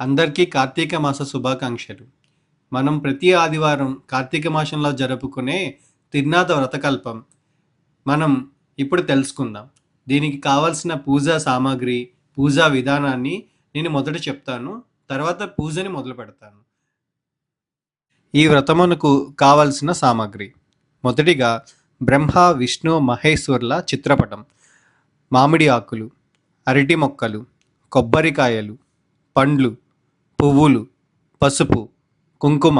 అందరికీ కార్తీక మాస శుభాకాంక్షలు. మనం ప్రతి ఆదివారం కార్తీక మాసంలో జరుపుకునే తిరునాథ వ్రతకల్పం మనం ఇప్పుడు తెలుసుకుందాం. దీనికి కావాల్సిన పూజా సామాగ్రి, పూజా విధానాన్ని నేను మొదట చెప్తాను. తర్వాత పూజని మొదలు పెడతాను. ఈ వ్రతమునకు కావలసిన సామాగ్రి: మొదటిగా బ్రహ్మ, విష్ణు, మహేశ్వర్ల చిత్రపటం, మామిడి ఆకులు, అరటి మొక్కలు, కొబ్బరికాయలు, పండ్లు, పువ్వులు, పసుపు, కుంకుమ,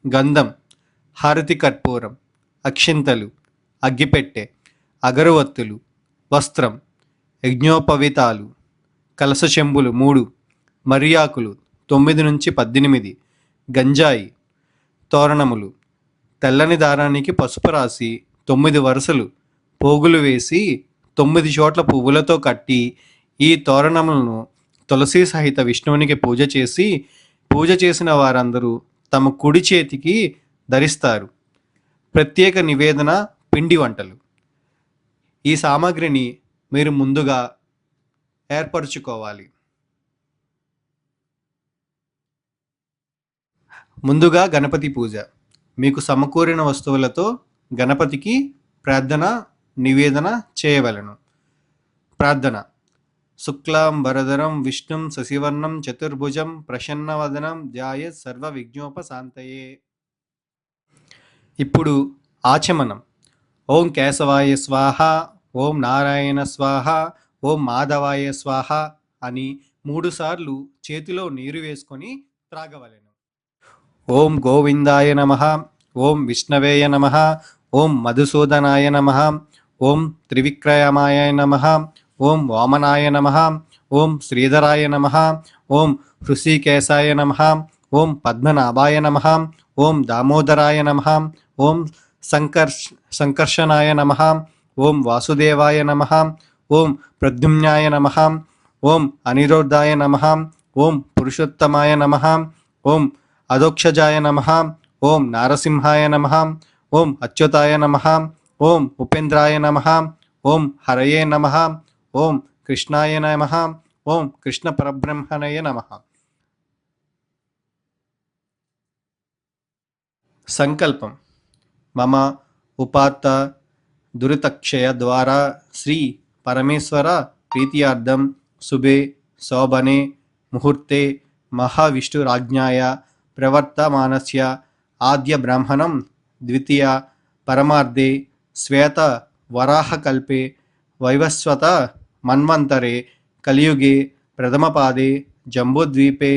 గంధం, హారతి కర్పూరం, అక్షింతలు, అగ్గిపెట్టె, అగరవత్తులు, వస్త్రం, యజ్ఞోపవీతాలు, కలశ చెంబులు 3, మరియాకులు 9 నుంచి 18, గంజాయి, తోరణములు, తెల్లని దారానికి పసుపు రాసి 9 వరుసలు పోగులు వేసి 9 చోట్ల పువ్వులతో కట్టి ఈ తోరణములను తులసి సహిత విష్ణువునికి పూజ చేసిన వారందరూ తమ కుడి చేతికి ధరిస్తారు. ప్రత్యేక నివేదన పిండి వంటలు. ఈ సామాగ్రిని మీరు ముందుగా ఏర్పరచుకోవాలి. ముందుగా గణపతి పూజ. మీకు సమకూరిన వస్తువులతో గణపతికి ప్రార్థన నివేదన చేయవలెను. ప్రార్థన: శుక్లాంబరధరం విష్ణుం శశివర్ణం చతుర్భుజం ప్రసన్నవదనం ధ్యాయేత్ సర్వ విఘ్నోపశాంతయే. ఇప్పుడు ఆచమనం: ఓం కేశవాయ స్వాహ, ఓం నారాయణ స్వాహ, ఓం మాధవాయ స్వాహ అని 3 సార్లు చేతిలో నీరు వేసుకొని త్రాగవలెను. ఓం గోవిందాయ నమః, ఓం విష్ణవేయ నమః, ఓం మధుసూదనాయ నమః, ఓం త్రివిక్రయమాయ నమః, ఓం వామనాయ నమః, ఓం శ్రీధరాయ నమః, ఓం హృషికేశాయ నమః, ఓం పద్మనాభాయ నమః, ఓం దామోదరాయ నమః, ఓం సంకర్షణాయ నమః, ఓం వాసుదేవాయ నమః, ఓం ప్రద్యుమ్నాయ నమః, ఓం అనిరుద్ధాయ నమః, ఓం పురుషోత్తమాయ నమః, ఓం అధోక్షజాయ నమః, ఓం నారసింహాయ నమః, ఓం అచ్యుతాయ నమః, ఓం ఉపేంద్రాయ నమః, ఓం హరయే నమః, ఓం కృష్ణాయ నమః, ఓం కృష్ణ పరబ్రహ్మణయ నమః. సంకల్పం: మమ ఉపాత్త దురితక్షయ ద్వారా శ్రీ పరమేశ్వర ప్రీత్యార్థం శుభే శోభనే ముహూర్తే మహావిష్ణురాజ్ఞాయ ప్రవర్తమానస్య ఆద్య బ్రాహ్మణం ద్వితీయ పరమార్ధే శ్వేత వరాహకల్పే వైవస్వత మన్వంతరే కలియుగే ప్రథమపాదే జంబూద్వీపే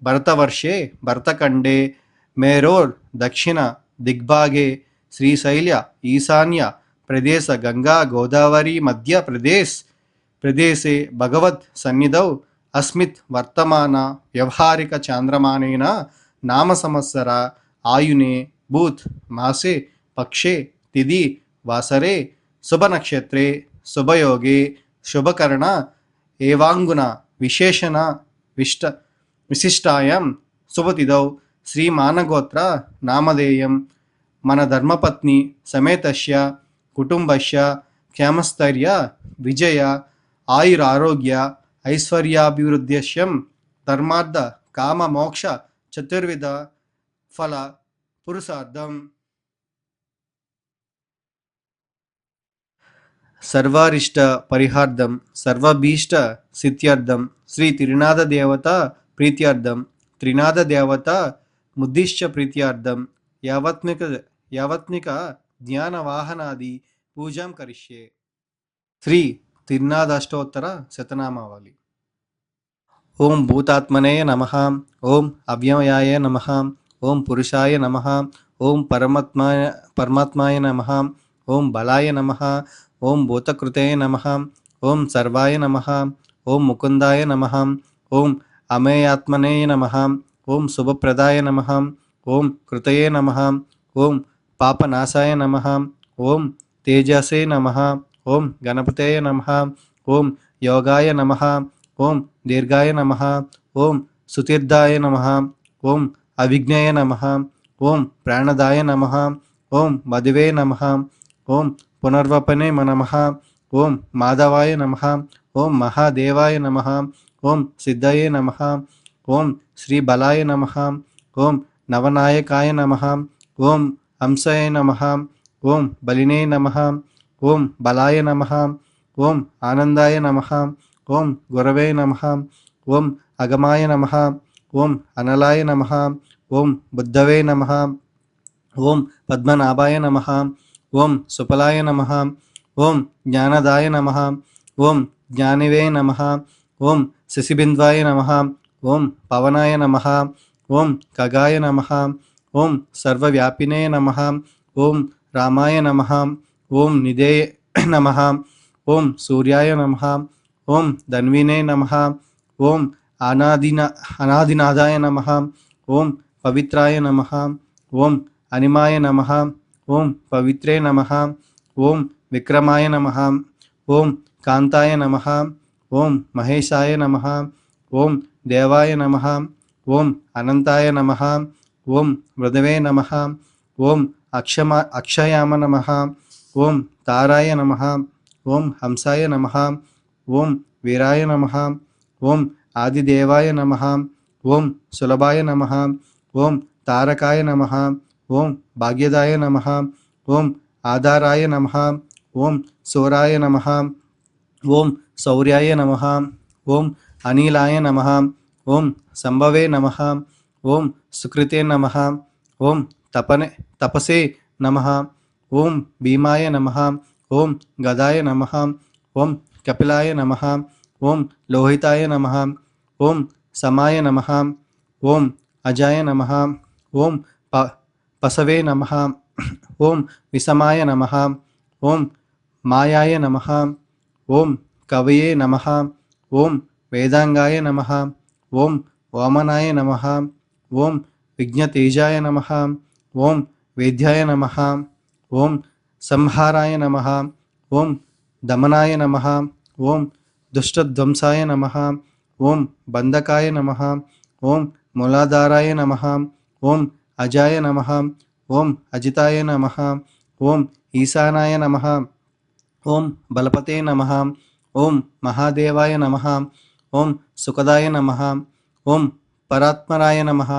భరతవర్షే భరతఖండే మేరోర్ దక్షిణ దిగ్భాగే శ్రీశైల్య ఈశాన్య ప్రదేశ గంగా గోదావరి మధ్య ప్రదేశే భగవత్ సన్నిధౌ అస్మిత్ వర్తమాన వ్యవహారిక చాంద్రమానేన నామ సంవత్సర ఆయునే భూత్ మాసే పక్షే తిథి వాసరే శుభ నక్షత్రే శుభయోగే శుభకరణ ఏవాంగున విశేషణ విశిష్టాయం శుభతిథౌ శ్రీమానగోత్ర నామధేయం మన ధర్మపత్ని సమేతస్య కుటుంబస్య క్షేమస్థైర్య విజయ ఆయురారోగ్య ఐశ్వర్యాభివృద్ధ్యస్యం ధర్మార్థ కామ మోక్ష చతుర్విధ ఫల పురుషార్థం. సర్వారిష్ట పరిహార్థం సర్వభీష్ట సిద్ధ్యర్థం శ్రీ త్రినాథ దేవత ప్రీత్యార్థం త్రినాథ దేవత ముద్దిశ్చ ప్రీత్యార్థం యావత్మిక జ్ఞాన వాహనాది పూజాం కరిష్యే. శ్రీ తిరునాథాష్టోత్తర శతనామావళి. ఓం భూతాత్మనే నమః, ఓం అవ్యయాయ నమః, ఓం పురుషాయ నమః, ఓం పరమాత్మాయ నమః, ఓం బలాయ నమః, ఓం భూతకృతే నమః, ఓం సర్వాయ నమః, ఓం ముకుందాయ నమః, ఓం అమేయాత్మనే నమః, ఓం శుభప్రదాయ నమః, ఓం కృతయే నమః, ఓం పాపనాశాయ నమః, ఓం తేజసే నమః, ఓం గణపతయే నమః, ఓం యోగాయ నమః, ఓం దీర్ఘాయ నమః, ఓం సుతీర్థాయ నమః, ఓం అవిఘ్నాయ నమః, ఓం ప్రాణదాయ నమః, ఓం మధువే నమః, ఓం పునర్వపనే నమః, ఓం మాధవాయ నమః, ఓం మహాదేవాయ నమః, ఓం సిద్ధయే నమః, ఓం శ్రీ బలాయ నమః. ఓం నవనాయకాయ నమః. ఓం హంసాయ నమః. ఓం బలినే నమః. ఓం బలాయ నమః. ఓం ఆనందాయ నమః. ఓం గురవే నమః. ఓం అగమాయ నమః. ఓం అనలాయ నమః. ఓం బుద్ధవే నమః. ఓం పద్మనాభాయ నమః. ఓం సుఫలాయ నమః. ఓం జ్ఞానదాయ నమః. ఓం జ్ఞానివే నమః. ఓం శశిబింద్వాయ నమః. ఓం పవనాయ నమః. ఓం ఖగాయ నమః. ఓం సర్వవ్యాపినే నమః. ఓం రామాయ నమః. ఓం నిధేయ నమః. ఓం సూర్యాయ నమః. ఓం ధన్వినే నమః. ఓం అనాదినాథాయ నమః. ఓం పవిత్రాయ నమః. ఓం అనిమాయ నమః. ఓం పవిత్రే నమః. ఓం విక్రమాయ నమః. ఓం కాంతాయ నమః. ఓం మహేశాయ నమః. ఓం దేవాయ నమః. ఓం అనంతాయ నమః. ఓం మృదవే నమః. ఓం అక్షయామ నమః. ఓం తారాయ నమః. ఓం హంసాయ నమః. ఓం వీరాయ నమః. ఓం ఆదిదేవాయ నమః. ఓం సులభాయ నమః. ఓం తారకాయ నమః. ఓం భాగ్యదాయ నమః. ఓం ఆధారాయ నమః. ఓం సూరాయ నమః. ఓం శౌర్యాయ నమః. ఓం అనిలాయ నమః. ఓం సంభవే నమః. ఓం సుకృతే నమః. ఓం తపసే నమః. ఓం భీమాయ నమః. ఓం గదాయ నమః. ఓం కపిలాయ నమః. ఓం లోహితాయ నమః. ఓం సమాయ నమః. ఓం అజాయ నమః. ఓం పసవే నమః. ఓం విషమాయ నమః. ఓం మాయాయ నమః. ఓం కవయే నమః. ఓం వేదాంగాయ నమః. ఓం వామనాయ నమః. ఓం విఘ్నతేజాయ నమః. ఓం వేద్యాయ నమః. ఓం సంహారాయ నమః. ఓం దమనాయ నమః. ఓం దుష్టధ్వంసాయ నమః. ఓం బంధకాయ నమః. ఓం మూలాధారాయ నమః. ఓం అజాయ నమః. ఓం అజితాయ నమః. ఓం ఈశానాయ నమః. ఓం బలపతే నమః. ఓం మహాదేవాయ నమః. ఓం సుఖదాయ నమః. ఓం పరాత్మరాయ నమః.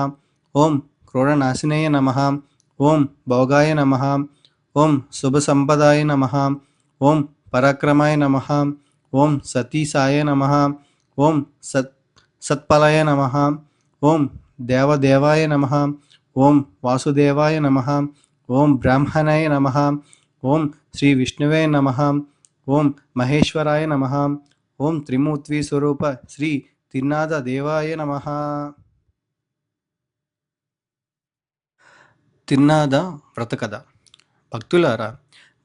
ఓం క్రోడనాశినయ నమః. ఓం భోగాయ నమః. ఓం శుభసంపదాయ నమః. ఓం పరాక్రమాయ నమః. ఓం సతీసాయ నమః. ఓం సత్ఫలాయ నమః. ఓం దేవదేవాయ నమః. ఓం వాసుదేవాయ నమః. ఓం బ్రాహ్మణాయ నమః. ఓం శ్రీ విష్ణువే నమః. ఓం మహేశ్వరాయ నమః. ఓం త్రిమూర్తి స్వరూప శ్రీ తిరునాథ దేవాయ నమః. తిరునాథ వ్రతకథ. భక్తులారా,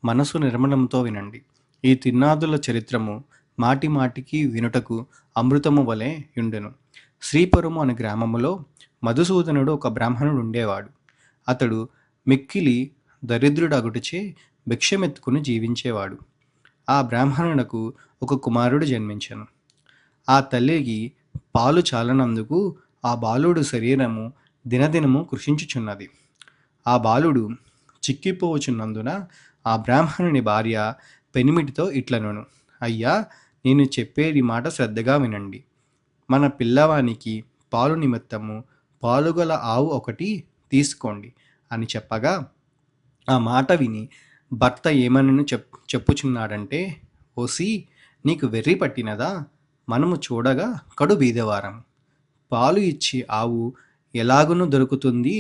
మనసు నిర్మలంతో వినండి. ఈ తిరునాథుల చరిత్రము మాటి మాటికి వినుటకు అమృతము వలె యుండెను. శ్రీపురము అనే గ్రామములో మధుసూదనుడు ఒక బ్రాహ్మణుడు ఉండేవాడు. అతడు మిక్కిలి దరిద్రుడగుటచే భిక్షమెత్తుకుని జీవించేవాడు. ఆ బ్రాహ్మణునకు ఒక కుమారుడు జన్మించెను. ఆ తల్లికి పాలు చాలనందుకు ఆ బాలుడు శరీరము దినదినము కృషించుచున్నది. ఆ బాలుడు చిక్కిపోవచున్నందున ఆ బ్రాహ్మణుని భార్య పెనిమిటితో ఇట్లనెను: అయ్యా, నేను చెప్పేది మాట శ్రద్ధగా వినండి. మన పిల్లవానికి పాలు నిమిత్తము పాలుగల ఆవు ఒకటి తీసుకోండి అని చెప్పగా, ఆ మాట విని భర్త ఏమనను చెప్పుచున్నాడంటే, ఓసి, నీకు వెర్రి పట్టినదా? మనము చూడగా కడు బీదవారం. పాలు ఇచ్చి ఆవు ఎలాగును దొరుకుతుంది?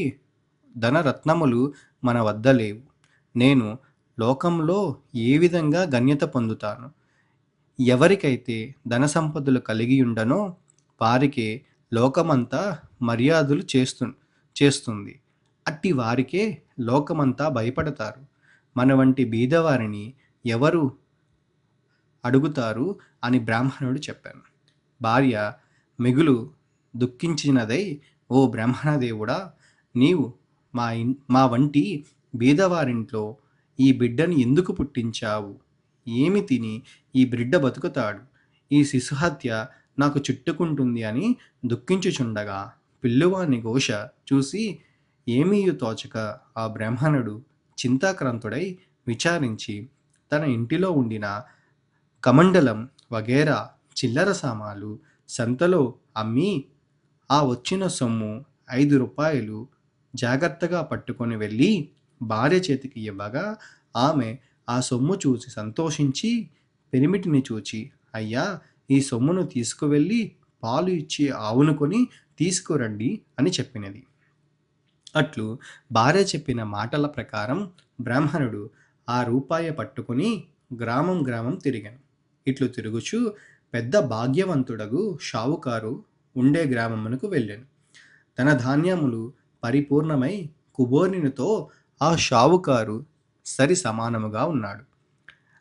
ధనరత్నములు మన వద్ద లేవు. నేను లోకంలో ఏ విధంగా గణ్యత పొందుతాను? ఎవరికైతే ధన సంపదలు కలిగి ఉండనో వారికే లోకమంతా మర్యాదలు చేస్తుంది. అట్టి వారికే లోకమంతా భయపడతారు. మన వంటి బీదవారిని ఎవరు అడుగుతారు అని బ్రాహ్మణుడు చెప్పాను. భార్య మిగులు దుఃఖించినదై, ఓ బ్రాహ్మణదేవుడా, నీవు మా వంటి బీదవారింట్లో ఈ బిడ్డను ఎందుకు పుట్టించావు? ఏమి తిని ఈ బిడ్డ బతుకుతాడు? ఈ శిశుహత్య నాకు చుట్టుకుంటుంది అని దుఃఖించుచుండగా పిల్లువాని ఘోష చూసి ఏమీయు తోచక ఆ బ్రాహ్మణుడు చింతాక్రాంతుడై విచారించి తన ఇంటిలో ఉండిన కమండలం వగేరా చిల్లర సామాలు సంతలో అమ్మి ఆ వచ్చిన సొమ్ము 5 రూపాయలు జాగ్రత్తగా పట్టుకొని వెళ్ళి భార్య చేతికి ఇవ్వగా ఆమె ఆ సొమ్ము చూసి సంతోషించి పెనిమిటిని చూచి, అయ్యా, ఈ సొమ్మును తీసుకువెళ్ళి పాలు ఇచ్చి ఆవును కొని తీసుకురండి అని చెప్పినది. అట్లు భార్య చెప్పిన మాటల ప్రకారం బ్రాహ్మణుడు ఆ రూపాయ పట్టుకుని గ్రామం గ్రామం తిరిగాను. ఇట్లు తిరుగుచు పెద్ద భాగ్యవంతుడగు షావుకారు ఉండే గ్రామమునకు వెళ్ళాను. తన ధాన్యములు పరిపూర్ణమై కుబోర్నితో ఆ షావుకారు సరి సమానముగా ఉన్నాడు.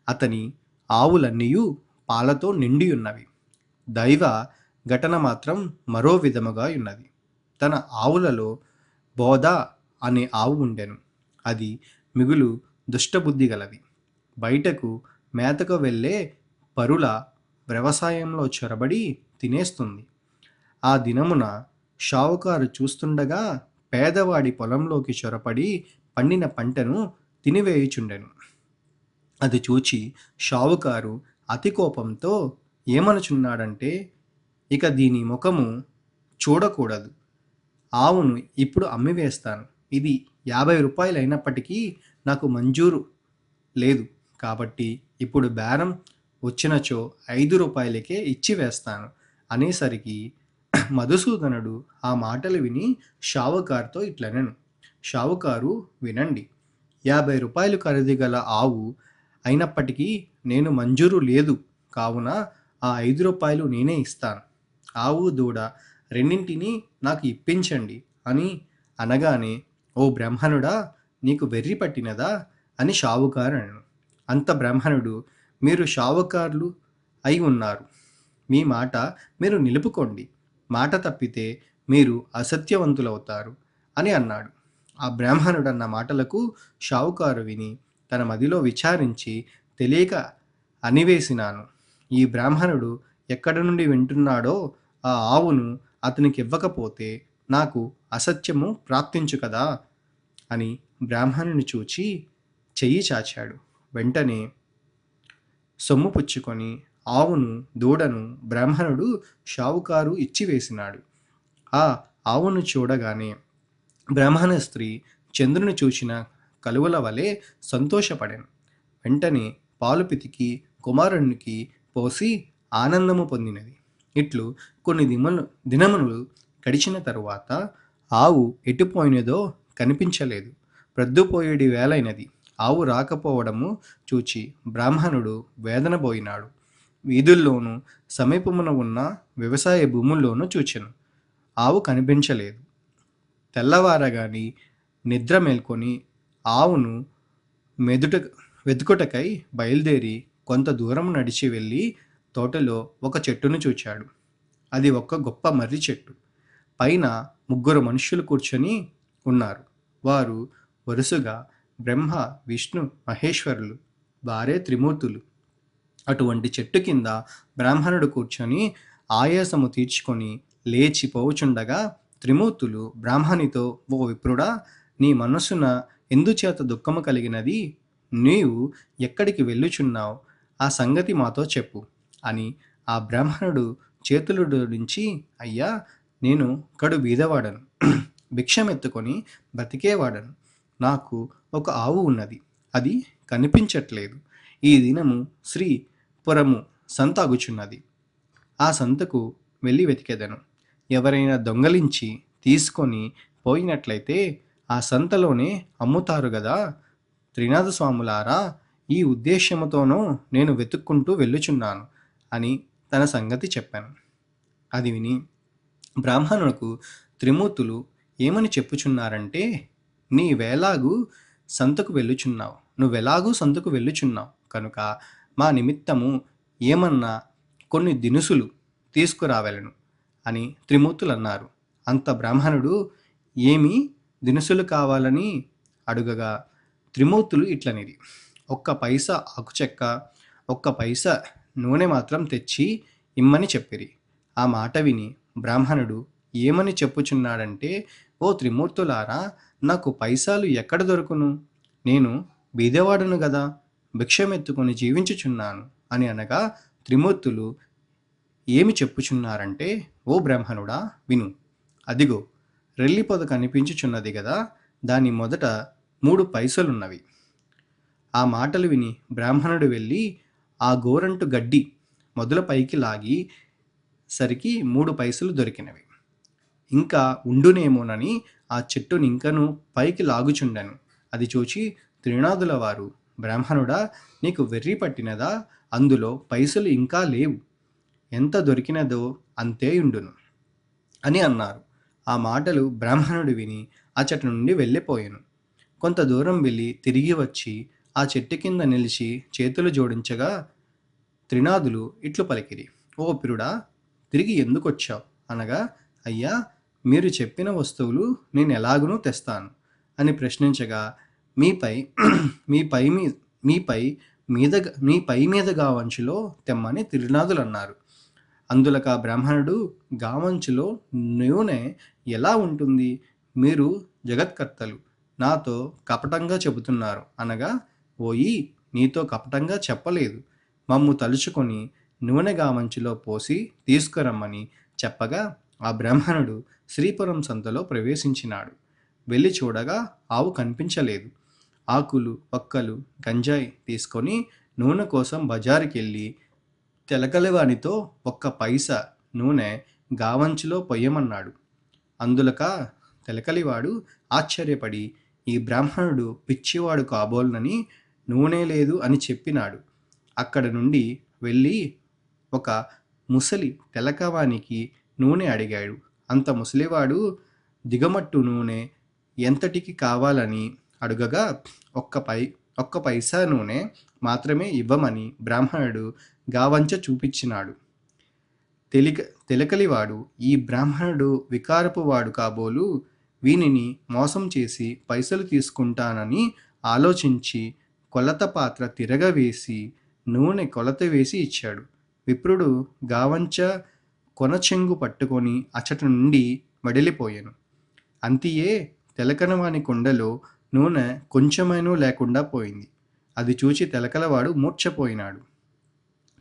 అతని ఆవులన్నీయు పాలతో నిండి ఉన్నవి. దైవ ఘటన మాత్రం మరో విధముగా ఉన్నది. తన ఆవులలో బోధ అనే ఆవు ఉండెను. అది మిగులు దుష్టబుద్ధి గలది. బయటకు మేతకు వెళ్ళే పరుల వ్యవసాయంలో చొరబడి తినేస్తుంది. ఆ దినమున షావుకారు చూస్తుండగా పేదవాడి పొలంలోకి చొరపడి పండిన పంటను తినివేయుచుండెను. అది చూచి షావుకారు అతి కోపంతో ఏమనుచున్నాడంటే, ఇక దీని ముఖము చూడకూడదు. ఆవును ఇప్పుడు అమ్మివేస్తాను. ఇది 50 రూపాయలు అయినప్పటికీ నాకు మంజూరు లేదు. కాబట్టి ఇప్పుడు బేరం వచ్చినచో 5 రూపాయలకే ఇచ్చి వేస్తాను అనేసరికి మధుసూదనుడు ఆ మాటలు విని షావుకారుతో ఇట్లనెను. షావుకారు, వినండి. 50 రూపాయలు ఖరీదు గల ఆవు అయినప్పటికీ నేను మంజూరు లేదు, కావున ఆ 5 రూపాయలు నేనే ఇస్తాను. ఆవు దూడ రెండింటినీ నాకు ఇప్పించండి అని అనగానే, ఓ బ్రాహ్మణుడా, నీకు వెర్రి పట్టినదా అని షావుకారు అనెను. అంత బ్రాహ్మణుడు, మీరు షావుకారులు అయి ఉన్నారు, మీ మాట మీరు నిలుపుకోండి. మాట తప్పితే మీరు అసత్యవంతులవుతారు అని అన్నాడు. ఆ బ్రాహ్మణుడన్న మాటలకు షావుకారు విని తన మదిలో విచారించి, తెలియక అనివేసినాను. ఈ బ్రాహ్మణుడు ఎక్కడి నుండి వింటున్నాడో ఆ ఆవును అతనికి ఇవ్వకపోతే నాకు అసత్యము ప్రాప్తించు కదా అని బ్రాహ్మణుని చూచి చెయ్యి చాచాడు. వెంటనే సొమ్ము పుచ్చుకొని ఆవును దూడను బ్రాహ్మణుడు షావుకారు ఇచ్చివేసినాడు. ఆ ఆవును చూడగానే బ్రాహ్మణ స్త్రీ చంద్రుని చూచిన కలువల వలె సంతోషపడాను. వెంటనే పాలు పితికి కుమారునికి పోసి ఆనందము పొందినది. ఇట్లు కొన్ని దినములు గడిచిన తరువాత ఆవు ఎటుపోయినదో కనిపించలేదు. ప్రొద్దుపోయేడి వేలైనది. ఆవు రాకపోవడము చూచి బ్రాహ్మణుడు వేదనబోయినాడు. వీధుల్లోనూ సమీపమున ఉన్న వ్యవసాయ భూముల్లోనూ చూచెను. ఆవు కనిపించలేదు. తెల్లవారగాని నిద్ర మేల్కొని ఆవును మెదుట వెతుకుటకై బయలుదేరి కొంత దూరం నడిచి వెళ్ళి తోటలో ఒక చెట్టును చూచాడు. అది ఒక గొప్ప మర్రి చెట్టు. పైన 3 మనుష్యులు కూర్చొని ఉన్నారు. వారు వరుసగా బ్రహ్మ, విష్ణు, మహేశ్వరులు, వారే త్రిమూర్తులు. అటువంటి చెట్టు కింద బ్రాహ్మణుడు కూర్చొని ఆయాసము తీర్చుకొని లేచి పోవుచుండగా త్రిమూర్తులు బ్రాహ్మణితో, ఓ విప్రుడా, నీ మనస్సున ఎందుచేత దుఃఖము కలిగినది? నీవు ఎక్కడికి వెళ్ళుచున్నావు? ఆ సంగతి మాతో చెప్పు అని ఆ బ్రాహ్మణుడు చేతులు జోడించి, అయ్యా, నేను కడు బీదవాడను, భిక్షమెత్తుకొని బ్రతికేవాడను. నాకు ఒక ఆవు ఉన్నది, అది కనిపించట్లేదు. ఈ దినము శ్రీపురము సంత అగుచున్నది. ఆ సంతకు వెళ్ళి వెతికెదను. ఎవరైనా దొంగలించి తీసుకొని పోయినట్లయితే ఆ సంతలోనే అమ్ముతారు గదా. త్రినాథ స్వాములారా, ఈ ఉద్దేశ్యముతోనూ నేను వెతుక్కుంటూ వెళ్ళుచున్నాను అని తన సంగతి చెప్పాను. అది విని బ్రాహ్మణులకు త్రిమూర్తులు ఏమని చెప్పుచున్నారంటే, నువ్వెలాగూ సంతకు వెళ్ళుచున్నావు కనుక మా నిమిత్తము ఏమన్నా కొన్ని దినుసులు తీసుకురావలెను అని త్రిమూర్తులు అన్నారు. అంత బ్రాహ్మణుడు ఏమి దినుసులు కావాలని అడుగగా త్రిమూర్తులు ఇట్లనిది, 1 పైసా ఆకుచెక్క, 1 పైసా నూనె మాత్రం తెచ్చి ఇమ్మని చెప్పిరి. ఆ మాట విని బ్రాహ్మణుడు ఏమని చెప్పుచున్నాడంటే, ఓ త్రిమూర్తులారా, నాకు పైసాలు ఎక్కడ దొరుకును? నేను బీదవాడును గదా, భిక్షమెత్తుకొని జీవించుచున్నాను అని అనగా త్రిమూర్తులు ఏమి చెప్పుచున్నారంటే, ఓ బ్రాహ్మణుడా, విను. అదిగో రెల్లి పొద కనిపించుచున్నది గదా, దాని మొదట 3 పైసలున్నవి. ఆ మాటలు విని బ్రాహ్మణుడు వెళ్ళి ఆ గోరంటు గడ్డి మొదల పైకి లాగి సరికి 3 పైసలు దొరికినవి. ఇంకా ఉండునేమోనని ఆ చెట్టునింకను పైకి లాగుచుండెను. అది చూచి త్రినాదుల వారు, బ్రాహ్మణుడా, నీకు వెర్రి పట్టినదా? అందులో పైసలు ఇంకా లేవు. ఎంత దొరికినదో అంతే ఉండును అని అన్నారు. ఆ మాటలు బ్రాహ్మణుడు విని అచ్చటి నుండి వెళ్ళిపోయాను. కొంత దూరం వెళ్ళి తిరిగి వచ్చి ఆ చెట్టు కింద నిలిచి చేతులు జోడించగా త్రినాదులు ఇట్లు పలికిరి: ఓ పిరుడా, తిరిగి ఎందుకొచ్చావు? అనగా, అయ్యా, మీరు చెప్పిన వస్తువులు నేను ఎలాగునూ తెస్తాను అని ప్రశ్నించగా, మీపై మీపై మీ మీపై మీపై మీద గావంచులో తెమ్మని త్రినాదులు అన్నారు. అందులక బ్రాహ్మణుడు, గావంచులో నూనె ఎలా ఉంటుంది? మీరు జగత్కర్తలు నాతో కపటంగా చెబుతున్నారు అనగా, ఓయి, నీతో కపటంగా చెప్పలేదు. మమ్ము తలుచుకొని నూనె గావంచులో పోసి తీసుకురమ్మని చెప్పగా ఆ బ్రాహ్మణుడు శ్రీపురం సంతలో ప్రవేశించినాడు. వెళ్ళి చూడగా ఆవు కనిపించలేదు. ఆకులు, వక్కలు, గంజాయి తీసుకొని నూనె కోసం బజారుకెళ్ళి తెలకలివానితో 1 పైసా నూనె గావంచులో పొయ్యమన్నాడు. అందులక తెలకలివాడు ఆశ్చర్యపడి, ఈ బ్రాహ్మణుడు పిచ్చివాడు కాబోలునని నూనె లేదు అని చెప్పినాడు. అక్కడ నుండి వెళ్ళి ఒక ముసలి తెలకవానికి నూనె అడిగాడు. అంత ముసలివాడు దిగమట్టు నూనె ఎంతటికి కావాలని అడుగగా 1 పైసా నూనె మాత్రమే ఇవ్వమని బ్రాహ్మణుడు గావంచ చూపించినాడు. తెలకలివాడు, ఈ బ్రాహ్మణుడు వికారపు వాడు కాబోలు, వీనిని మోసం చేసి పైసలు తీసుకుంటానని ఆలోచించి కొలత పాత్ర తిరగవేసి నూనె కొలత వేసి ఇచ్చాడు. విప్రుడు గావంచ కొనచెంగు పట్టుకొని అచ్చటి నుండి వడిలిపోయాను. అంతియే తెలకనవాని కుండలో నూనె కొంచెమైనా లేకుండా పోయింది. అది చూచి తెలకలవాడు మూర్ఛపోయినాడు.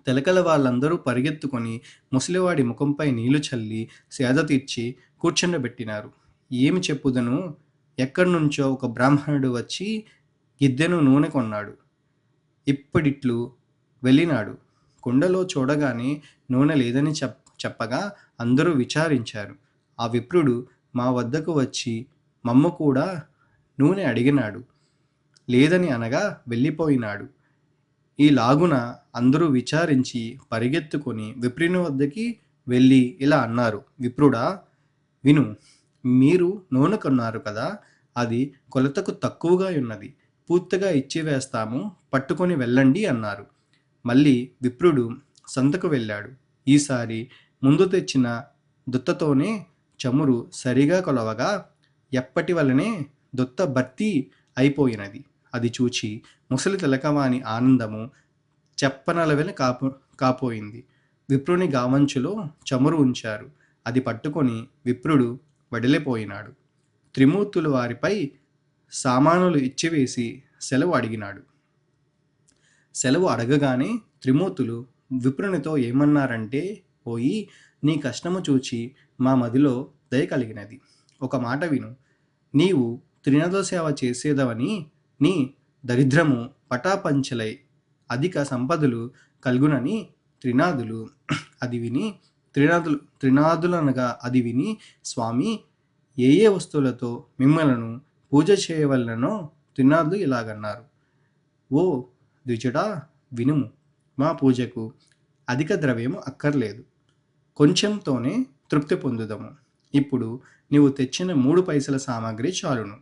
తెలకల వాళ్ళందరూ పరిగెత్తుకొని ముసలివాడి ముఖంపై నీళ్లు చల్లి సేద తీర్చి కూర్చుండబెట్టినారు. ఏమి చెప్పుదను? ఎక్కడి నుంచో ఒక బ్రాహ్మణుడు వచ్చి గిద్దెను నూనె కొన్నాడు. ఇప్పుడిట్లు వెళ్ళినాడు. కుండలో చూడగానే నూనె లేదని చెప్పగా అందరూ విచారించారు. ఆ విప్రుడు మా వద్దకు వచ్చి మమ్ము కూడా నూనె అడిగినాడు. లేదని అనగా వెళ్ళిపోయినాడు. ఈ లాగున అందరూ విచారించి పరిగెత్తుకొని విప్రుని వద్దకి వెళ్ళి ఇలా అన్నారు: విప్రుడా, విను, మీరు నూనె కొన్నారు కదా, అది కొలతకు తక్కువగా ఉన్నది. పూర్తిగా ఇచ్చివేస్తాము, పట్టుకొని వెళ్ళండి అన్నారు. మళ్ళీ విప్రుడు సంతకు వెళ్ళాడు. ఈసారి ముందు తెచ్చిన దుత్తతోనే చమురు సరిగా కొలవగా ఎప్పటి వలనే దుత్త భర్తీ అయిపోయినది. అది చూచి ముసలి తెలకవాని ఆనందము చెప్పనలవెల కాపోయింది. విప్రుని గావంచులో చమురు ఉంచారు. అది పట్టుకొని విప్రుడు వడిలిపోయినాడు. త్రిమూర్తులు వారిపై సామానులు ఇచ్చివేసి సెలవు అడిగినాడు. సెలవు అడగగానే త్రిమూర్తులు విప్రునితో ఏమన్నారంటే, పోయి నీ కష్టము చూచి మా మదిలో దయ కలిగినది. ఒక మాట విను. నీవు త్రినద సేవ చేసేదవని నీ దరిద్రము పటాపంచలై అధిక సంపదలు కలుగునని త్రినాదులు అది విని త్రినాదులనగా అది విని, స్వామి, ఏ ఏ వస్తువులతో మిమ్మలను పూజ చేయవలనో త్రినాదులు ఇలాగన్నారు: ఓ ద్విజుడా, వినుము. మా పూజకు అధిక ద్రవ్యము అక్కర్లేదు. కొంచెంతోనే తృప్తి పొందుదము. ఇప్పుడు నీవు తెచ్చిన 3 పైసల సామాగ్రి చాలును.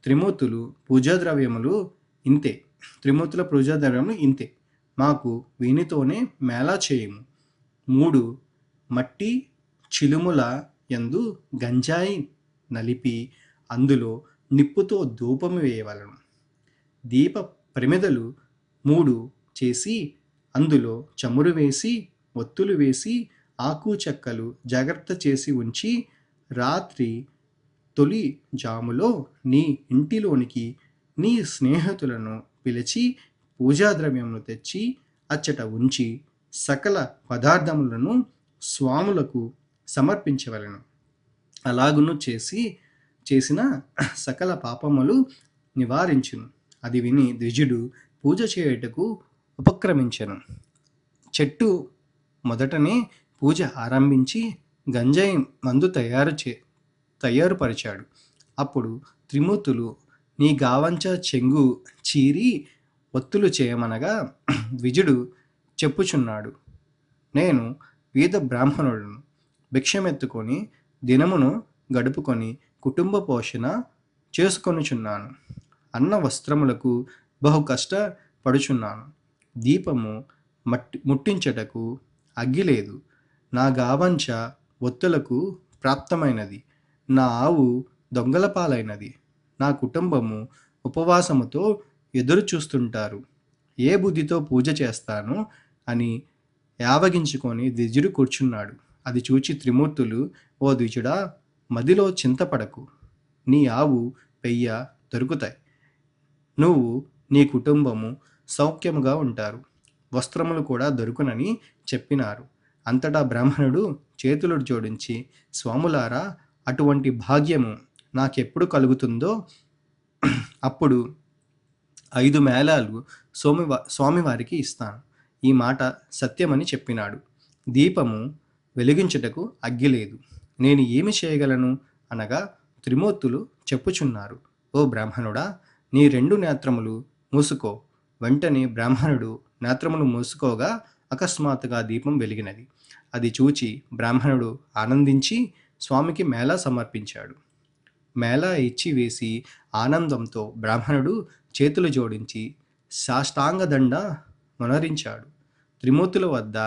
త్రిమూర్తుల పూజాద్రవ్యములు ఇంతే. మాకు వీనితోనే మేళా చేయుము. 3 మట్టి చిలుముల యందు గంజాయి నలిపి అందులో నిప్పుతో ధూపము వేయవలను. దీప ప్రమిదలు 3 చేసి అందులో చమురు వేసి ఒత్తులు వేసి ఆకు చెక్కలు జాగ్రత్త చేసి ఉంచి, రాత్రి తొలి జాములో నీ ఇంటిలోనికి నీ స్నేహితులను పిలిచి పూజాద్రవ్యములు తెచ్చి అచ్చట ఉంచి సకల పదార్థములను స్వాములకు సమర్పించవలెను. అలాగును చేసిన సకల పాపములు నివారించును. అది విని ద్విజుడు పూజ చేయుటకు ఉపక్రమించెను. చెట్టు మొదటనే పూజ ఆరంభించి గంజాయి మందు తయారుపరిచాడు. అప్పుడు త్రిమూర్తులు నీ గావంచ చెంగు చీరి ఒత్తులు చేయమనగా ద్విజుడు చెప్పుచున్నాడు, నేను వీద బ్రాహ్మణుడును, భిక్షమెత్తుకొని దినమును గడుపుకొని కుటుంబ పోషణ చేసుకొనుచున్నాను. అన్న వస్త్రములకు బహు కష్టపడుచున్నాను. దీపము ముట్టించటకు అగ్గి లేదు. నా గావంచ ఒత్తులకు ప్రాప్తమైనది. నా ఆవు దొంగల పాలైనది. నా కుటుంబము ఉపవాసముతో ఎదురు చూస్తుంటారు. ఏ బుద్ధితో పూజ చేస్తాను అని యావగించుకొని ద్విజుడు కూర్చున్నాడు. అది చూచి త్రిమూర్తులు, ఓ ద్విజుడా, మదిలో చింతపడకు. నీ ఆవు పెయ్య దొరుకుతాయి. నువ్వు నీ కుటుంబము సౌఖ్యముగా ఉంటారు. వస్త్రములు కూడా దొరుకునని చెప్పినారు. అంతటా బ్రాహ్మణుడు చేతులు జోడించి, స్వాములారా, అటువంటి భాగ్యము నాకెప్పుడు కలుగుతుందో అప్పుడు 5 మేళాలు స్వామివారికి ఇస్తాను. ఈ మాట సత్యమని చెప్పినాడు. దీపము వెలిగించుటకు అగ్గి లేదు. నేను ఏమి చేయగలను అనగా త్రిమూర్తులు చెప్పుచున్నారు, ఓ బ్రాహ్మణుడా, నీ 2 నేత్రములు మూసుకో. వెంటనే బ్రాహ్మణుడు నేత్రములు మూసుకోగా అకస్మాత్తుగా దీపం వెలిగినది. అది చూచి బ్రాహ్మణుడు ఆనందించి స్వామికి మేళా సమర్పించాడు. మేళా ఇచ్చి వేసి ఆనందంతో బ్రాహ్మణుడు చేతులు జోడించి సాష్టాంగదండ మొనరించాడు. త్రిమూర్తుల వద్ద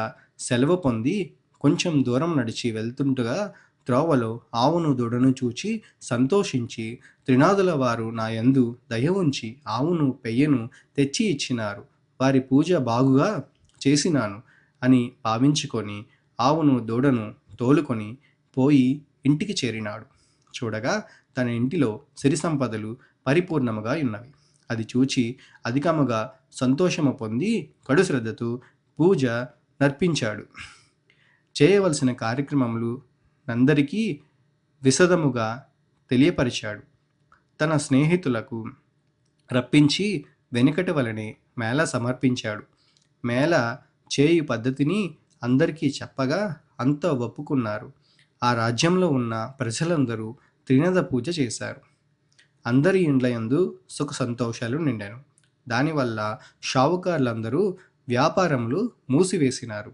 సెలవు పొంది కొంచెం దూరం నడిచి వెళ్తుండగా త్రోవలో ఆవును దూడను చూచి సంతోషించి, త్రినాదుల వారు నా యందు దయ ఉంచి ఆవును పెయ్యను తెచ్చి ఇచ్చినారు. వారి పూజ బాగుగా చేసినాను అని భావించుకొని ఆవును దూడను తోలుకొని పోయి ఇంటికి చేరినాడు. చూడగా తన ఇంటిలో సిరి సంపదలు పరిపూర్ణముగా ఉన్నవి. అది చూచి అధికముగా సంతోషము పొంది కడు శ్రద్ధతో పూజ నర్పించాడు. చేయవలసిన కార్యక్రమములు అందరికీ విశదముగా తెలియపరిచాడు. తన స్నేహితులకు రప్పించి వెనుకటి వలనే మేళ సమర్పించాడు. మేళ చేయు పద్ధతిని అందరికీ చెప్పగా అంతా ఒప్పుకున్నారు. ఆ రాజ్యంలో ఉన్న ప్రజలందరూ త్రినద పూజ చేశారు. అందరి ఇండ్లయందు సుఖ సంతోషాలు నిండాను. దానివల్ల షావుకారులందరూ వ్యాపారములు మూసివేసినారు.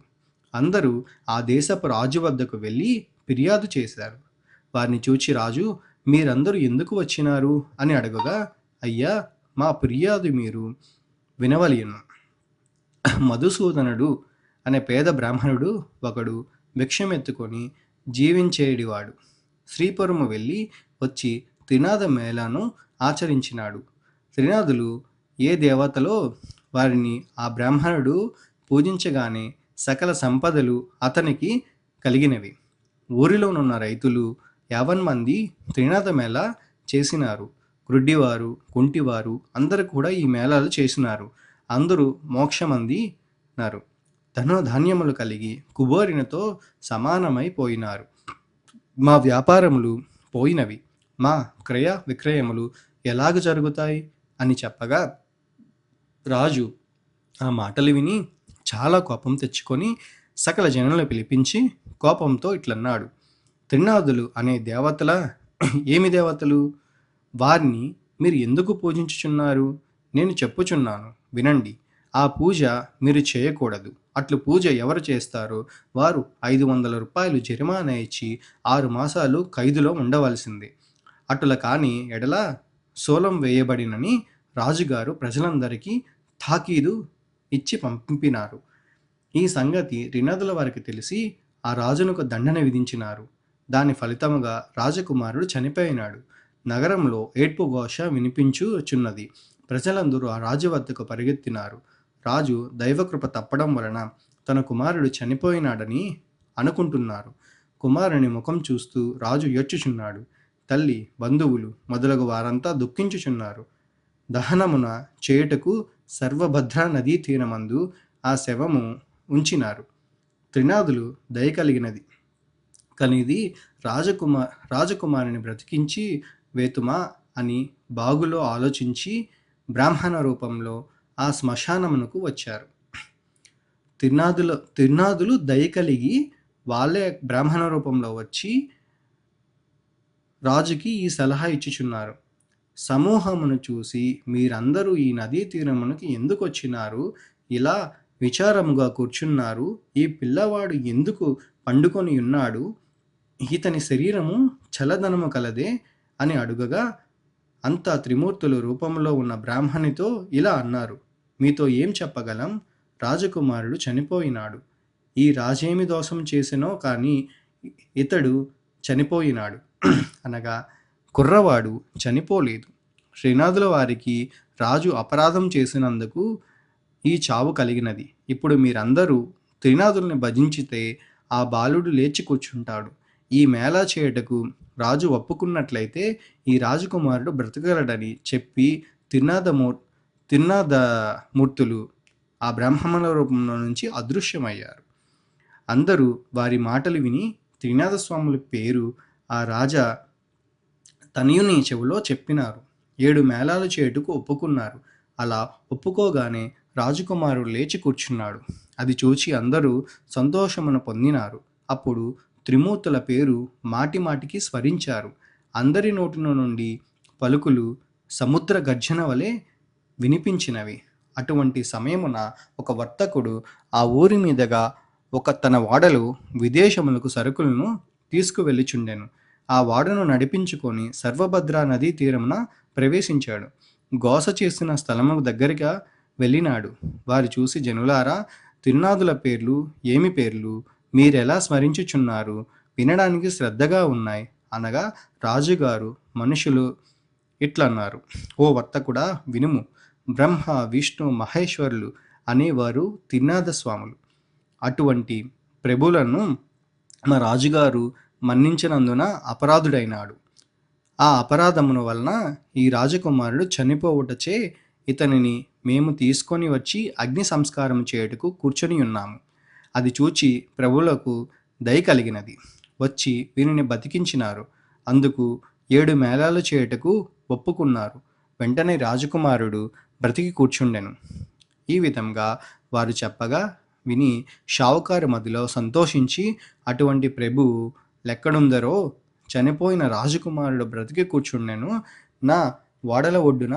అందరూ ఆ దేశపు రాజు వద్దకు వెళ్ళి ఫిర్యాదు చేశారు. వారిని చూచి రాజు, మీరందరూ ఎందుకు వచ్చినారు అని అడగగా, అయ్యా, మా ఫిర్యాదు మీరు వినవలెను. మధుసూదనుడు అనే పేద బ్రాహ్మణుడు ఒకడు భిక్షమెత్తుకొని జీవించేడివాడు. శ్రీపురము వెళ్ళి వచ్చి త్రినాద మేళాను ఆచరించినాడు. త్రినాదులు ఏ దేవతలో వారిని ఆ బ్రాహ్మణుడు పూజించగానే సకల సంపదలు అతనికి కలిగినవి. ఊరిలోనున్న రైతులు 50 మంది త్రినాద మేళ చేసినారు. గ్రుడ్డివారు, కుంటివారు అందరూ కూడా ఈ మేళాలు చేసినారు. అందరూ మోక్షమందినారు. ధనధాన్యములు కలిగి కుబోరినతో సమానమైపోయినారు. మా వ్యాపారములు పోయినవి. మా క్రయ విక్రయములు ఎలాగ జరుగుతాయి అని చెప్పగా రాజు ఆ మాటలు విని చాలా కోపం తెచ్చుకొని సకల జనులను పిలిపించి కోపంతో ఇట్లన్నాడు, త్రినాదులు అనే దేవతల ఏమి దేవతలు? వారిని మీరు ఎందుకు పూజించుచున్నారు? నేను చెప్పుచున్నాను వినండి. ఆ పూజ మీరు చేయకూడదు. అట్లు పూజ ఎవరు చేస్తారో వారు 500 రూపాయలు జరిమానా ఇచ్చి 6 మాసాలు ఖైదులో ఉండవలసిందే. అటుల కాని ఎడల సోలం వేయబడినని రాజుగారు ప్రజలందరికీ తాకీదు ఇచ్చి పంపినారు. ఈ సంగతి త్రినదుల వారికి తెలిసి ఆ రాజునకు దండన విధించినారు. దాని ఫలితముగా రాజకుమారుడు చనిపోయినాడు. నగరంలో ఏడ్పు ఘోష వినిపించుచున్నది. ప్రజలందరూ ఆ రాజు వద్దకు పరిగెత్తినారు. రాజు దైవకృప తప్పడం వలన తన కుమారుడు చనిపోయినాడని అనుకుంటున్నారు. కుమారుని ముఖం చూస్తూ రాజు ఏడ్చుచున్నాడు. తల్లి, బంధువులు మొదలగు వారంతా దుఃఖించుచున్నారు. దహనమున చేయుటకు సర్వభద్రా నదీ తీరమందు ఆ శవము ఉంచినారు. త్రినాదులు దయ కనిది రాజకుమారిని బ్రతికించి వేతుమా అని బాగులో ఆలోచించి బ్రాహ్మణ రూపంలో ఆ శ్మశానమునకు వచ్చారు. తిరునాదులు దయ కలిగి వాళ్ళే బ్రాహ్మణ రూపంలో వచ్చి రాజుకి ఈ సలహా ఇచ్చుచున్నారు. సమూహమును చూసి మీరందరూ ఈ నదీ తీరమునకు ఎందుకు వచ్చినారు? ఇలా విచారముగా కూర్చున్నారు. ఈ పిల్లవాడు ఎందుకు పండుకొని ఉన్నాడు? ఇతని శరీరము చలదనము కలదే అని అడుగగా, అంతా త్రిమూర్తులు రూపంలో ఉన్న బ్రాహ్మణితో ఇలా అన్నారు. మీతో ఏం చెప్పగలం? రాజకుమారుడు చనిపోయినాడు. ఈ రాజేమి దోషం చేసినో కానీ ఇతడు చనిపోయినాడు అనగా కుర్రవాడు చనిపోలేదు. శ్రీనాథుల వారికి రాజు అపరాధం చేసినందుకు ఈ చావు కలిగినది. ఇప్పుడు మీరందరూ త్రినాథుల్ని భజించితే ఆ బాలుడు లేచి కూర్చుంటాడు. ఈ మేళా చేయుటకు రాజు ఒప్పుకున్నట్లయితే ఈ రాజకుమారుడు బ్రతకగలడని చెప్పి తిరునాథమూర్తులు ఆ బ్రాహ్మణ రూపంలో నుంచి అదృశ్యమయ్యారు. అందరూ వారి మాటలు విని త్రినాథస్వాముల పేరు ఆ రాజా తనయుని చెవిలో చెప్పినారు. 7 మేళాలు చేయుటకు ఒప్పుకున్నారు. అలా ఒప్పుకోగానే రాజకుమారుడు లేచి కూర్చున్నాడు. అది చూచి అందరూ సంతోషమును పొందినారు. అప్పుడు త్రిమూర్తుల పేరు మాటి మాటికి స్మరించారు. అందరి నోటిలో నుండి పలుకులు సముద్ర గర్జన వలె వినిపించినవి. అటువంటి సమయమున ఒక వర్తకుడు ఆ ఊరి మీదుగా తన వాడలో విదేశములకు సరుకులను తీసుకువెళ్ళుచుండెను. ఆ వాడను నడిపించుకొని సర్వభద్రా నదీ తీరమున ప్రవేశించాడు. గోస చేసిన స్థలము దగ్గరగా వెళ్ళినాడు. వారు చూసి, జనులారా, తిరునాథుల పేర్లు ఏమి పేర్లు? మీరెలా స్మరించుచున్నారు? వినడానికి శ్రద్ధగా ఉన్నాయి అనగా రాజుగారు మనుషులు ఇట్లన్నారు. ఓ వర్తకుడా, వినుము. బ్రహ్మ, విష్ణు, మహేశ్వరులు అనేవారు తిరునాథ స్వాములు. అటువంటి ప్రభులను మా రాజుగారు మన్నించినందున అపరాధుడైనాడు. ఆ అపరాధమును వలన ఈ రాజకుమారుడు చనిపోవుటచే ఇతనిని మేము తీసుకొని వచ్చి అగ్ని సంస్కారం చేయుటకు కూర్చొని ఉన్నాము. అది చూచి ప్రభువులకు దయ కలిగినది. వచ్చి వీరిని బతికించినారు. అందుకు 7 మేళాలు చేయుటకు ఒప్పుకున్నారు. వెంటనే రాజకుమారుడు బ్రతికి కూర్చుండెను. ఈ విధంగా వారు చెప్పగా విని షావుకారు మదిలో సంతోషించి, అటువంటి ప్రభువు లెక్కడుందరో, చనిపోయిన రాజకుమారుడు బ్రతికి కూర్చుండెను, నా ఓడల ఒడ్డున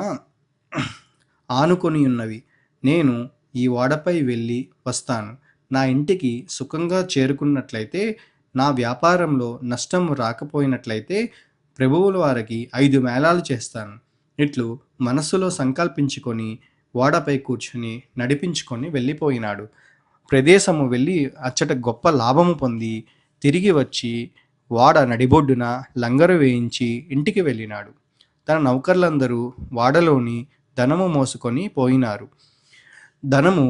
ఆనుకొని ఉన్నవి. నేను ఈ ఓడపై వెళ్ళి వస్తాను. నా ఇంటికి సుఖంగా చేరుకున్నట్లయితే, నా వ్యాపారంలో నష్టం రాకపోయినట్లయితే ప్రభువుల వారికి 5 మేళాలు చేస్తాను. ఇట్లు మనస్సులో సంకల్పించుకొని ఓడపై కూర్చుని నడిపించుకొని వెళ్ళిపోయినాడు. ప్రదేశము వెళ్ళి అచ్చట గొప్ప లాభము పొంది తిరిగి వచ్చి వాడ నడిబొడ్డున లంగరు వేయించి ఇంటికి వెళ్ళినాడు. తన నౌకర్లందరూ వాడలోని ధనము మోసుకొని పోయినారు. ధనము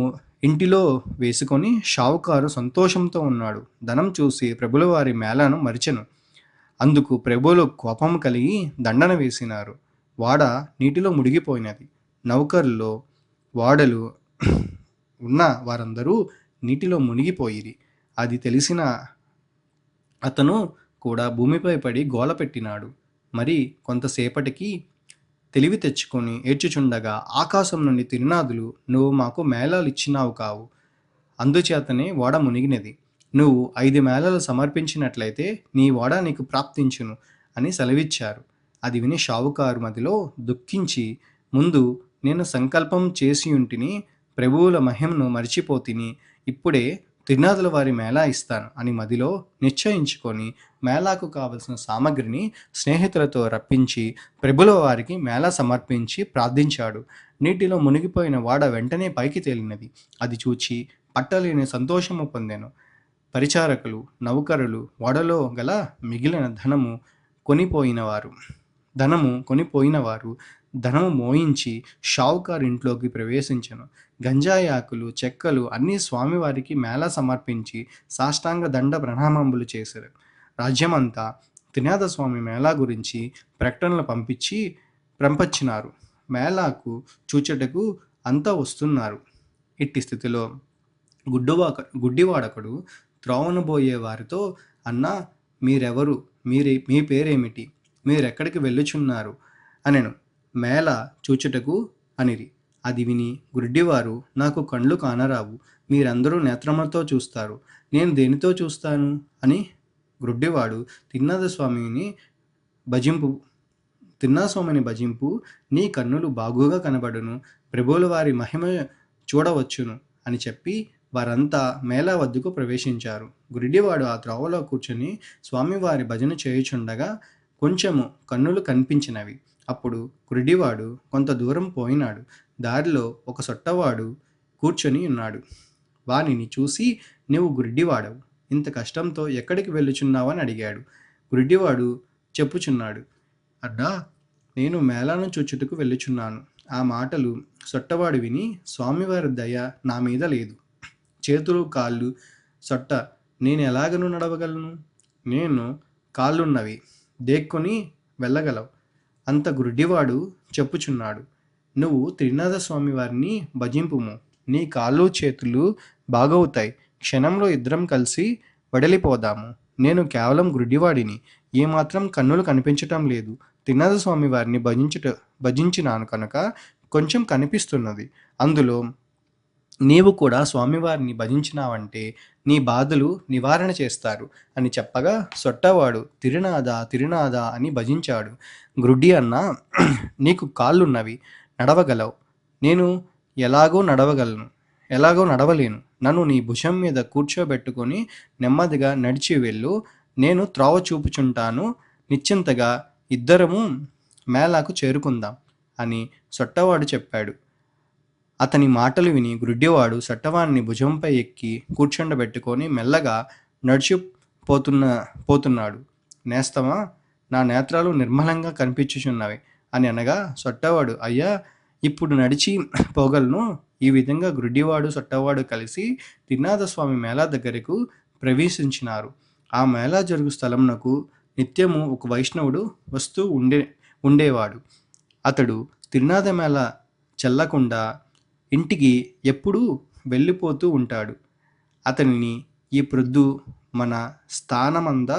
ఇంటిలో వేసుకొని షావుకారు సంతోషంతో ఉన్నాడు. ధనం చూసి ప్రభుల వారి మేళను మరిచెను. అందుకు ప్రభువులు కోపం కలిగి దండన వేసినారు. వాడ నీటిలో మునిగిపోయినది. నౌకర్లో వాడలు ఉన్న వారందరూ నీటిలో మునిగిపోయిరి. అది తెలిసిన అతను కూడా భూమిపై పడి గోల పెట్టినాడు. మరి కొంతసేపటికి తెలివి తెచ్చుకొని ఏడ్చుచుండగా ఆకాశం నుండి తిరునాథులు, నువ్వు మాకు మేళాలు ఇచ్చినావు కావు, అందుచేతనే ఓడ మునిగినది. నువ్వు 5 మేళాలు సమర్పించినట్లయితే నీ ఓడ నీకు ప్రాప్తించును అని సెలవిచ్చారు. అది విని షావుకారు మదిలో దుఃఖించి, ముందు నేను సంకల్పం చేసియుంటిని, ప్రభువుల మహిమను మరిచిపోతిని, ఇప్పుడే తిరునాథుల వారి మేళా ఇస్తాను అని మదిలో నిశ్చయించుకొని మేళాకు కావలసిన సామగ్రిని స్నేహితులతో రప్పించి ప్రభుల వారికి మేళా సమర్పించి ప్రార్థించాడు. నీటిలో మునిగిపోయిన వాడ వెంటనే పైకి తేలినది. అది చూచి పట్టలేని సంతోషము పొందెను. పరిచారకులు, నౌకరులు ఓడలో గల మిగిలిన ధనము కొనిపోయినవారు ధనము మోయించి షావుకారు ఇంట్లోకి ప్రవేశించెను. గంజాయి ఆకులు, చెక్కలు అన్నీ స్వామివారికి మేళా సమర్పించి సాష్టాంగ దండ ప్రణామంబులు చేశారు. రాజ్యమంతా త్రినాథ స్వామి మేళా గురించి ప్రకటనలు పంపించినారు. మేళాకు చూచుటకు అంతా వస్తున్నారు. ఇట్టి స్థితిలో గుడ్డివాడకుడు త్రోవనబోయే వారితో, అన్నా, మీరెవరు? మీ పేరేమిటి? మీరెక్కడికి వెళ్ళుచున్నారు? అనెను. మేళ చూచుటకు అనిరి. అది విని గుడ్డివారు, నాకు కండ్లు కానరావు, మీరందరూ నేత్రములతో చూస్తారు, నేను దేనితో చూస్తాను అని గ్రుడ్డివాడు తిరునాథ స్వామిని భజింపు నీ కన్నులు బాగుగా కనబడును, ప్రభువుల వారి మహిమ చూడవచ్చును అని చెప్పి వారంతా మేళా వద్దకు ప్రవేశించారు. గురిడివాడు ఆ త్రోవలో కూర్చొని స్వామివారి భజన చేయుచుండగా కొంచెము కన్నులు కనిపించినవి. అప్పుడు గురిడివాడు కొంత దూరం పోయినాడు. దారిలో ఒక సొట్టవాడు కూర్చొని ఉన్నాడు. వానిని చూసి, నీవు గురిడివాడవు, ఇంత కష్టంతో ఎక్కడికి వెళ్ళుచున్నావని అడిగాడు. గురిడివాడు చెప్పుచున్నాడు, అడ్డా, నేను మేళాను చూచుటకు వెళ్ళుచున్నాను. ఆ మాటలు సొట్టవాడు విని, స్వామివారి దయ నా మీద లేదు. చేతులు కాళ్ళు సొట్ట, నేను ఎలాగను నడవగలను? నేను కాళ్ళున్నవి, దేక్కొని వెళ్ళగలవు. అంత గుడ్డివాడు చెప్పుచున్నాడు. నువ్వు త్రినాథ స్వామి వారిని భజింపుము, నీ కాళ్ళు చేతులు బాగవుతాయి. క్షణంలో ఇద్దరం కలిసి వడలిపోదాము. నేను కేవలం గుడ్డివాడిని, ఏమాత్రం కన్నులు కనిపించటం లేదు. త్రినాథ స్వామి వారిని భజించినాను కనుక కొంచెం కనిపిస్తున్నది. అందులో నీవు కూడా స్వామివారిని భజించినావంటే నీ బాధలు నివారణ చేస్తారు అని చెప్పగా సొట్టవాడు తిరునాథ అని భజించాడు. గ్రుడ్డి అన్న, నీకు కాళ్ళున్నవి, నడవగలవు, నేను ఎలాగో నడవలేను. నన్ను నీ భుజం మీద కూర్చోబెట్టుకొని నెమ్మదిగా నడిచి వెళ్ళు, నేను త్రోవ చూపుచుంటాను, నిశ్చింతగా ఇద్దరము మేళాకు చేరుకుందాం అని సొట్టవాడు చెప్పాడు. అతని మాటలు విని గుడ్డివాడు సొట్టవాడిని భుజంపై ఎక్కి కూర్చుండబెట్టుకొని మెల్లగా పోతున్నాడు. నేస్తమా, నా నేత్రాలు నిర్మలంగా కనిపించుచున్నవి అని అనగా సొట్టవాడు, అయ్యా, ఇప్పుడు నడిచి పోగలను. ఈ విధంగా గుడ్డివాడు సొట్టవాడు కలిసి త్రినాథ స్వామి మేళా దగ్గరకు ప్రవేశించినారు. ఆ మేళా జరుగు స్థలమునకు నిత్యము ఒక వైష్ణవుడు వస్తూ ఉండేవాడు. అతడు త్రినాథ మేళ చెల్లకుండా ఇంటికి ఎప్పుడూ వెళ్ళిపోతూ ఉంటాడు. అతనిని ఈ ప్రొద్దు మన స్థానమందు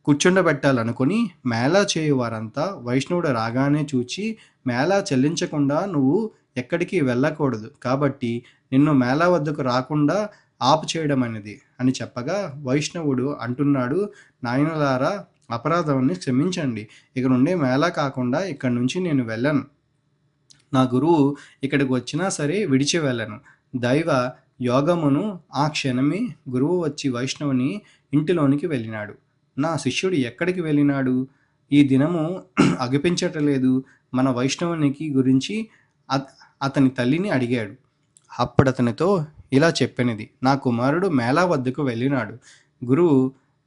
కూర్చుండబెట్టాలనుకొని మేళా చేయు వారంతా వైష్ణవుడు రాగానే చూచి, మేళా చెల్లించకుండా నువ్వు ఎక్కడికి వెళ్ళకూడదు, కాబట్టి నిన్ను మేళా వద్దకు రాకుండా ఆపు చేయడం అనేది అని చెప్పగా వైష్ణవుడు అంటున్నాడు, నాయనలారా, అపరాధాన్ని క్షమించండి. ఇక నుండి మేళా కాకుండా ఇక్కడి నుంచి నేను వెళ్ళను. నా గురువు ఇక్కడికి వచ్చినా సరే విడిచి వెళ్ళను. దైవ యోగమును ఆ క్షణమే గురువు వచ్చి వైష్ణవుని ఇంటిలోనికి వెళ్ళినాడు. నా శిష్యుడు ఎక్కడికి వెళ్ళినాడు? ఈ దినము అగిపించటలేదు. మన వైష్ణవునికి గురించి అతని తల్లిని అడిగాడు. అప్పుడు అతనితో ఇలా చెప్పినది, నా కుమారుడు మేళా వద్దకు వెళ్ళినాడు. గురువు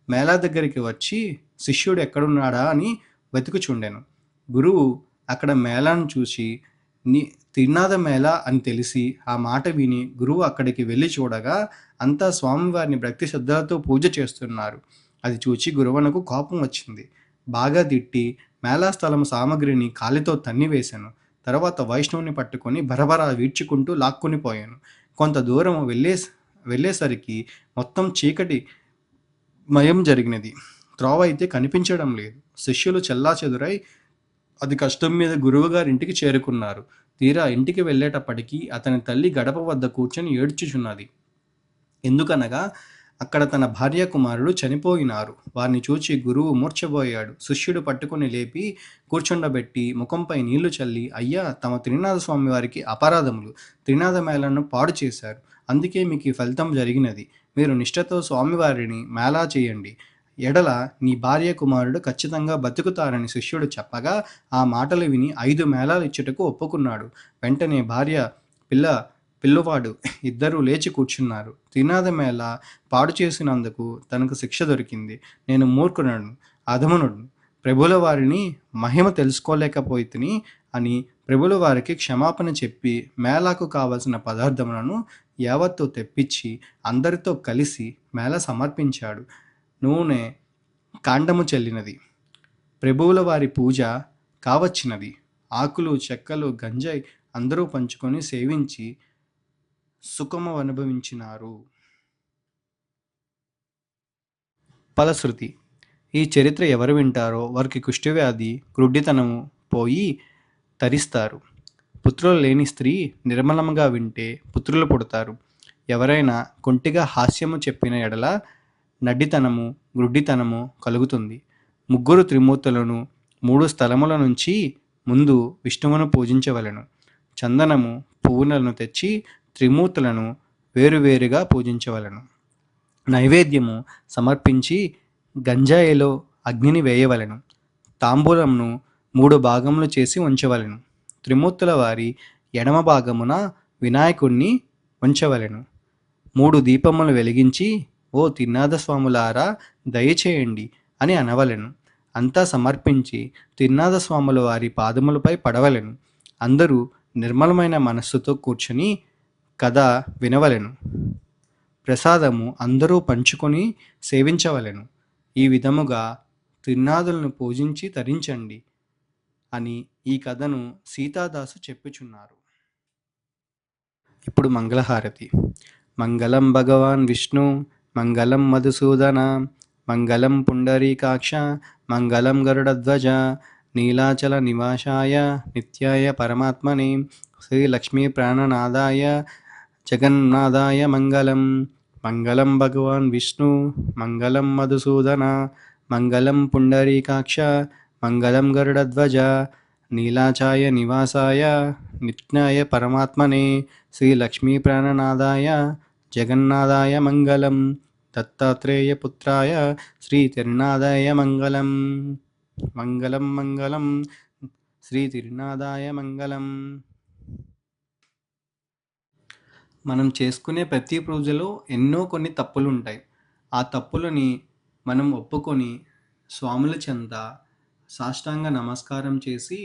మేళా దగ్గరికి వచ్చి శిష్యుడు ఎక్కడున్నాడా అని వెతుకుచుండెను. గురువు అక్కడ మేళాను చూసి త్రినాథ మేళ అని తెలిసి ఆ మాట విని గురువు అక్కడికి వెళ్ళి చూడగా అంతా స్వామివారిని భక్తి శ్రద్ధలతో పూజ చేస్తున్నారు. అది చూచి గురువునకు కోపం వచ్చింది. బాగా తిట్టి మేళా స్థలం సామగ్రిని కాలితో తన్నివేశాను. తర్వాత వైష్ణవుని పట్టుకొని బరబరా వీడ్చుకుంటూ లాక్కుని పోయాను. కొంత దూరం వెళ్ళేసరికి మొత్తం చీకటి మయం జరిగినది. త్రోవ అయితే కనిపించడం లేదు. శిష్యులు చెల్లాచెదురై అది కష్టం మీద గురువుగారి ఇంటికి చేరుకున్నారు. తీరా ఇంటికి వెళ్ళేటప్పటికీ అతని తల్లి గడప వద్ద కూర్చొని ఏడ్చుచున్నది. ఎందుకనగా అక్కడ తన భార్య కుమారుడు చనిపోయినారు. వారిని చూచి గురువు మూర్ఛపోయాడు. శిష్యుడు పట్టుకుని లేపి కూర్చుండబెట్టి ముఖంపై నీళ్లు చల్లి, అయ్యా, తమ త్రినాథ స్వామి వారికి అపరాధములు, త్రినాథ మేళను పాడు చేశారు. అందుకే మీకు ఈ ఫలితం జరిగినది. మీరు నిష్ఠతో స్వామివారిని మేళా చేయండి, ఎడల నీ భార్య కుమారుడు ఖచ్చితంగా బతుకుతారని శిష్యుడు చెప్పగా ఆ మాటలు విని 5 మేళాలు ఇచ్చుటకు ఒప్పుకున్నాడు. వెంటనే భార్య, పిల్లవాడు ఇద్దరూ లేచి కూర్చున్నారు. త్రినాథ మేళ పాడు చేసినందుకు తనకు శిక్ష దొరికింది. నేను మూర్ఖుడను, అధమునుడు, ప్రభుల వారిని మహిమ తెలుసుకోలేకపోయితిని అని ప్రభుల వారికి క్షమాపణ చెప్పి మేళాకు కావలసిన పదార్థములను యావత్తు తెప్పించి అందరితో కలిసి మేళ సమర్పించాడు. నూనె కాండము చెల్లినది. ప్రభువుల వారి పూజ కావచ్చినది. ఆకులు, చెక్కలు, గంజాయి అందరూ పంచుకొని సేవించి సుఖము అనుభవించినారు. ఫలశ్రుతి. ఈ చరిత్ర ఎవరు వింటారో వారికి కుష్ఠవ్యాధి, గ్రుడ్డితనము పోయి తరిస్తారు. పుత్రులు లేని స్త్రీ నిర్మలముగా వింటే పుత్రులు పుడతారు. ఎవరైనా కొంటిగా హాస్యము చెప్పిన ఎడల నడ్డితనము, గ్రుడ్డితనము కలుగుతుంది. ముగ్గురు త్రిమూర్తులను 3 స్థలముల నుంచి ముందు విష్ణువును పూజించవలెను. చందనము, పువ్వులను తెచ్చి త్రిమూర్తులను వేరువేరుగా పూజించవలెను. నైవేద్యము సమర్పించి గంజాయిలో అగ్నిని వేయవలెను. తాంబూలంను 3 భాగములు చేసి ఉంచవలెను. త్రిమూర్తుల వారి ఎడమ భాగమున వినాయకుణ్ణి ఉంచవలెను. 3 దీపములు వెలిగించి, ఓ త్రినాథ స్వాములారా దయచేయండి అని అనవలెను. అంతా సమర్పించి త్రినాథ స్వాముల వారి పాదములపై పడవలెను. అందరూ నిర్మలమైన మనస్సుతో కూర్చొని కథ వినవలెను. ప్రసాదము అందరూ పంచుకొని సేవించవలెను. ఈ విధముగా త్రినాథులను పూజించి తరించండి అని ఈ కథను సీతాదాసు చెప్పుచున్నారు. ఇప్పుడు మంగళహారతి. మంగళం భగవాన్ విష్ణు, మంగళం మధుసూదన, మంగళం పుండరీకాక్ష, మంగళం గరుడధ్వజ, నీలాచల నివాసాయ నిత్యాయ పరమాత్మనే, శ్రీ లక్ష్మీ ప్రాణనాదాయ జగన్నాథాయ మంగళం. మంగళం భగవాన్ విష్ణు, మంగళం మధుసూదన, మంగళం పుండరీకాక్ష, మంగళం గరుడధ్వజ, నీలాచాయ నివాసాయ నిత్యాయ పరమాత్మనే, శ్రీ లక్ష్మీ ప్రాణనాదాయ జగన్నాథాయ మంగళం. దత్తాత్రేయ పుత్రాయ శ్రీ తిరునాథాయ మంగళం. మంగళం మంగళం శ్రీ తిరునాథాయ మంగళం. మనం చేసుకునే ప్రతి పూజలో ఎన్నో కొన్ని తప్పులు ఉంటాయి. ఆ తప్పులని మనం ఒప్పుకొని స్వాముల చెంత సాష్టాంగ నమస్కారం చేసి